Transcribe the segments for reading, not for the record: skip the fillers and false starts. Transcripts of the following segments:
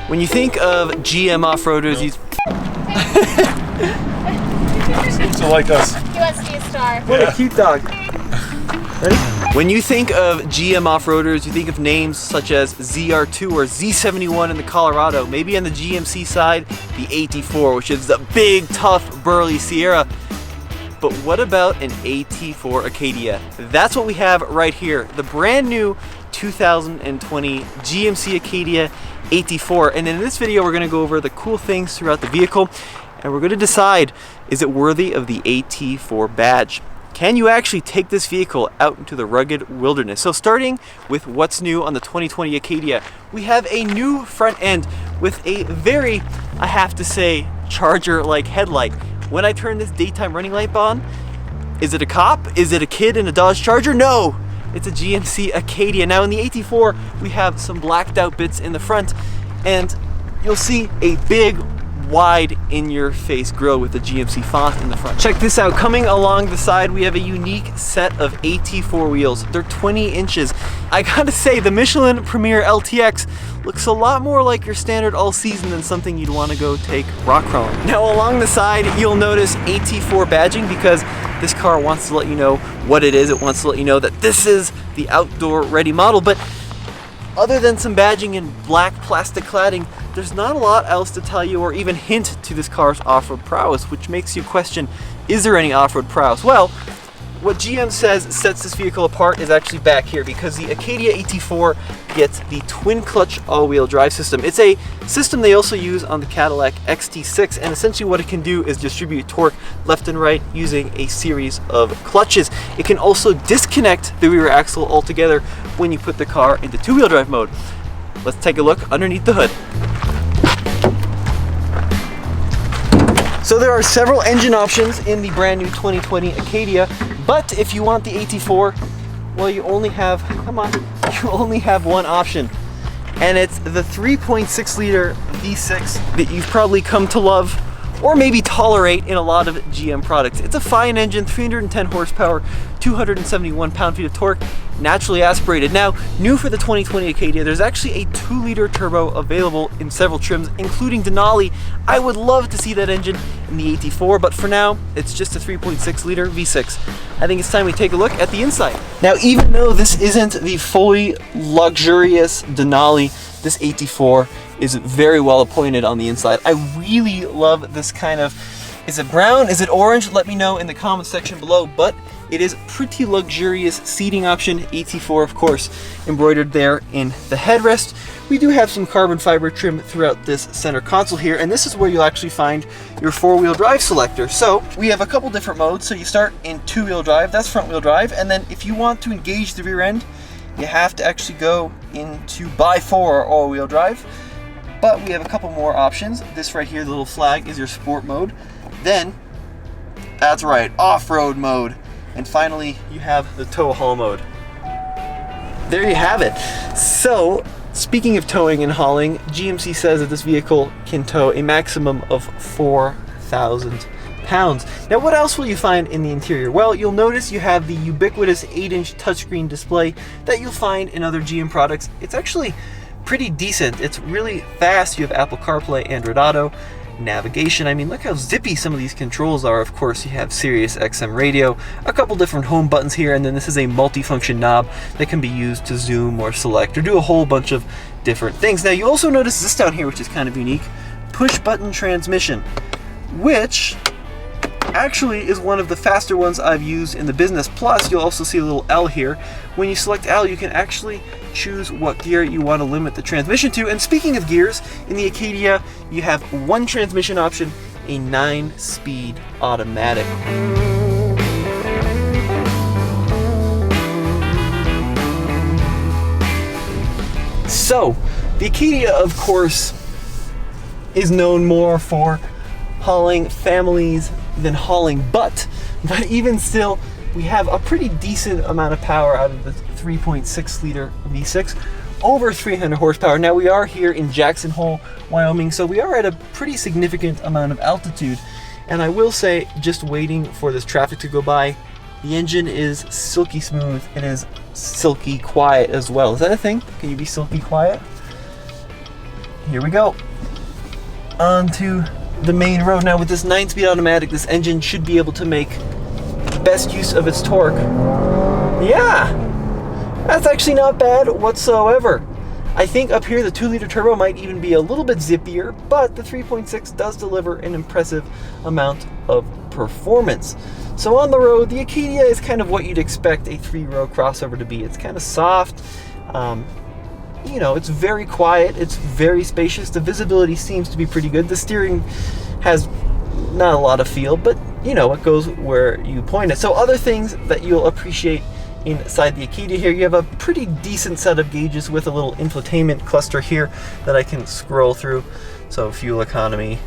When you think of GM off-roaders, you... Seems to like us. He wants to be a star. What a cute dog. Ready? When you think of GM off-roaders, you think of names such as ZR2 or Z71 in the Colorado. Maybe on the GMC side, the AT4, which is the big, tough, burly Sierra. But what about an AT4 Acadia? That's what we have right here. The brand new 2020 GMC Acadia AT4. And in this video, we're gonna go over the cool things throughout the vehicle, and we're gonna decide, is it worthy of the AT4 badge? Can you actually take this vehicle out into the rugged wilderness? So starting with what's new on the 2020 Acadia, we have a new front end with a very, I have to say, Charger-like headlight. When I turn this daytime running light on, is it a cop? Is it a kid in a Dodge Charger? No, it's a GMC Acadia. Now in the AT4, we have some blacked out bits in the front, and you'll see a big, wide in-your-face grille with the GMC font in the front. Check this out. Coming along the side, we have a unique set of AT4 wheels. They're 20 inches. I gotta say, the Michelin Premier LTX looks a lot more like your standard all-season than something you'd want to go take rock crawling. Now along the side, you'll notice AT4 badging because this car wants to let you know what it is. It wants to let you know that this is the outdoor-ready model. But other than some badging and black plastic cladding, there's not a lot else to tell you or even hint to this car's off-road prowess, which makes you question, is there any off-road prowess? Well, what GM says sets this vehicle apart is actually back here, because the Acadia AT4 gets the twin clutch all-wheel drive system. It's a system they also use on the Cadillac XT6, and essentially what it can do is distribute torque left and right using a series of clutches. It can also disconnect the rear axle altogether when you put the car into two-wheel drive mode. Let's take a look underneath the hood. So there are several engine options in the brand new 2020 Acadia, but if you want the AT4, well, you only have one option, and it's the 3.6 liter V6 that you've probably come to love or maybe tolerate in a lot of GM products. It's a fine engine, 310 horsepower, 271 pound-feet of torque, naturally aspirated. Now, new for the 2020 Acadia, there's actually a 2-liter turbo available in several trims, including Denali. I would love to see that engine in the AT4, but for now, it's just a 3.6 liter V6. I think it's time we take a look at the inside. Now, even though this isn't the fully luxurious Denali, this AT4 is very well appointed on the inside. I really love this kind of, is it brown? Is it orange? Let me know in the comments section below, but it is pretty luxurious seating option. AT4, of course, embroidered there in the headrest. We do have some carbon fiber trim throughout this center console here, and this is where you'll actually find your 4-wheel drive selector. So we have a couple different modes. So you start in 2-wheel drive, that's front wheel drive, and then if you want to engage the rear end, you have to actually go into by 4 all-wheel drive. But we have a couple more options. This right here, the little flag, is your sport mode. Then, that's right, off-road mode. And finally, you have the tow haul mode. There you have it. So, speaking of towing and hauling, GMC says that this vehicle can tow a maximum of 4,000 pounds. Now, what else will you find in the interior? Well, you'll notice you have the ubiquitous 8-inch touchscreen display that you'll find in other GM products. It's actually pretty decent. It's really fast. You have Apple CarPlay, Android Auto, navigation. I mean, look how zippy some of these controls are. Of course, you have Sirius XM radio, a couple different home buttons here, and then this is a multifunction knob that can be used to zoom or select or do a whole bunch of different things. Now, you also notice this down here, which is kind of unique, push button transmission, which actually is one of the faster ones I've used in the business. Plus, you'll also see a little L here. When you select L, you can actually choose what gear you want to limit the transmission to. And speaking of gears, in the Acadia, you have one transmission option, a 9-speed automatic. So, the Acadia, of course, is known more for hauling families than hauling butt, but even still, we have a pretty decent amount of power out of the 3.6 liter V6, over 300 horsepower. Now, we are here in Jackson Hole, Wyoming, so we are at a pretty significant amount of altitude, and I will say, just waiting for this traffic to go by, the engine is silky smooth. It is silky quiet as well. Is that a thing? Can you be silky quiet? here we go. Onto the main road. Now with this 9-speed automatic, this engine should be able to make the best use of its torque. Yeah, that's actually not bad whatsoever. I think up here the 2-liter turbo might even be a little bit zippier, but the 3.6 does deliver an impressive amount of performance. So on the road, the Acadia is kind of what you'd expect a 3-row crossover to be. It's kind of soft, you know, it's very quiet, it's very spacious, the visibility seems to be pretty good. The steering has not a lot of feel, but you know, it goes where you point it. So other things that you'll appreciate inside the Acadia here, you have a pretty decent set of gauges with a little infotainment cluster here that I can scroll through. So fuel economy,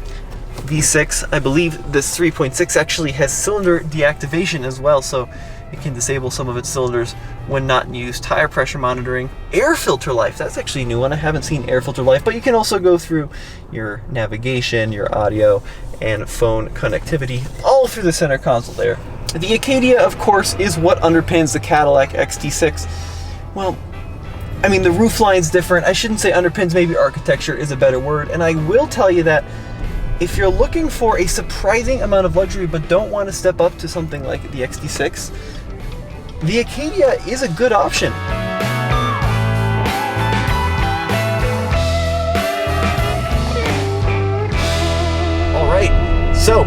V6, I believe this 3.6 actually has cylinder deactivation as well, so it can disable some of its cylinders when not in use. Tire pressure monitoring, air filter life, that's actually a new one. I haven't seen air filter life, but you can also go through your navigation, your audio, and phone connectivity all through the center console there. The Acadia, of course, is what underpins the Cadillac XT6. Well, I mean, the roofline's different. I shouldn't say underpins, maybe architecture is a better word. And I will tell you that if you're looking for a surprising amount of luxury but don't want to step up to something like the XT6, the Acadia is a good option. All right, so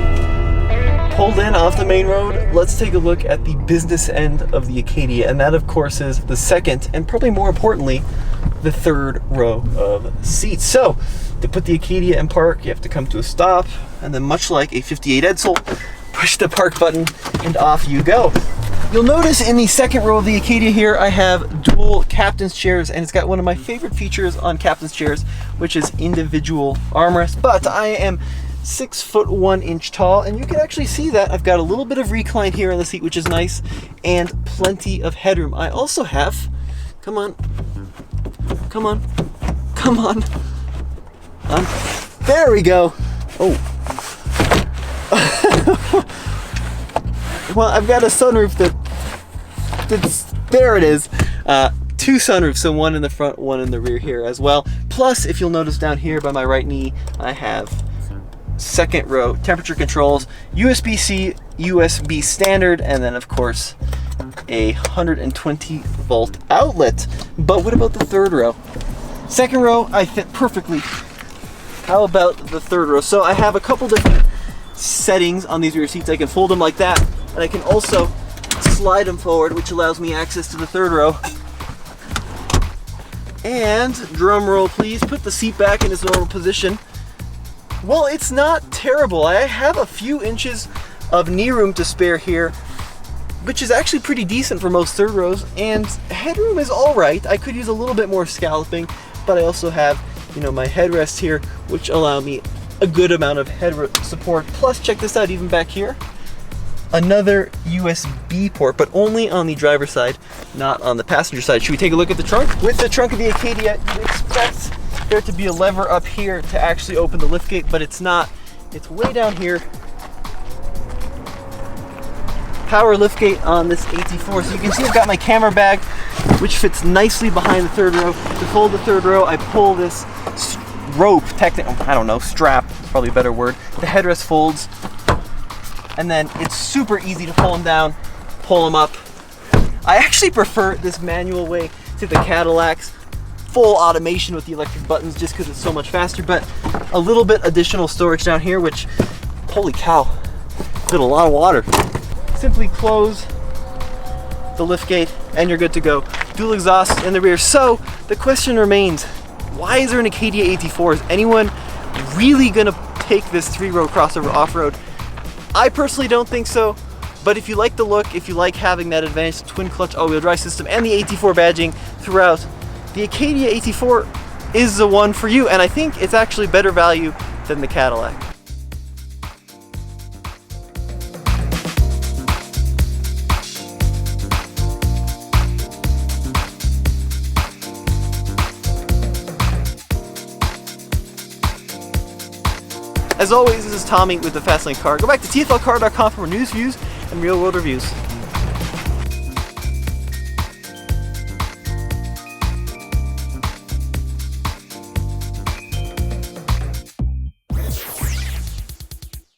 pulled in off the main road, let's take a look at the business end of the Acadia, and that of course is the second and probably more importantly the third row of seats. So to put the Acadia in park, you have to come to a stop, and then much like a 58 Edsel, push the park button and off you go. You'll notice in the second row of the Acadia here I have dual captain's chairs, and it's got one of my favorite features on captain's chairs, which is individual armrests. But I am 6'1" tall, and you can actually see that I've got a little bit of recline here in the seat, which is nice, and plenty of headroom. I also have, come on, there we go. Oh, well, I've got a sunroof that's there it is. 2 sunroofs, so one in the front, one in the rear here as well. Plus, if you'll notice down here by my right knee, I have second row temperature controls, USB-C, USB standard, and then of course a 120 volt outlet. But what about the third row? Second row I fit perfectly. How about the third row? So I have a couple different settings on these rear seats. I can fold them like that, and I can also slide them forward, which allows me access to the third row. And drum roll please, put the seat back in its normal position. Well, it's not terrible. I have a few inches of knee room to spare here, which is actually pretty decent for most third rows, and headroom is all right. I could use a little bit more scalloping, but I also have, you know, my headrests here, which allow me a good amount of head support. Plus, check this out, even back here, another USB port, but only on the driver's side, not on the passenger side. Should we take a look at the trunk? With the trunk of the Acadia, you expect there to be a lever up here to actually open the liftgate, but it's not. It's way down here. Power liftgate on this AT4. So you can see I've got my camera bag, which fits nicely behind the third row. To fold the third row, I pull this rope, I don't know, strap, is probably a better word. The headrest folds, and then it's super easy to pull them down, pull them up. I actually prefer this manual way to the Cadillac's full automation with the electric buttons, just because it's so much faster. But a little bit additional storage down here, which, holy cow, did a lot of water. Simply close the liftgate and you're good to go. Dual exhaust in the rear. So the question remains, why is there an Acadia AT4? Is anyone really gonna take this 3-row crossover off-road? I personally don't think so, but if you like the look, if you like having that advanced twin clutch all-wheel drive system and the AT4 badging throughout, the Acadia AT4 is the one for you, and I think it's actually better value than the Cadillac. As always, this is Tommy with the Fastlane Car. Go back to tflcar.com for more news, views, and real-world reviews.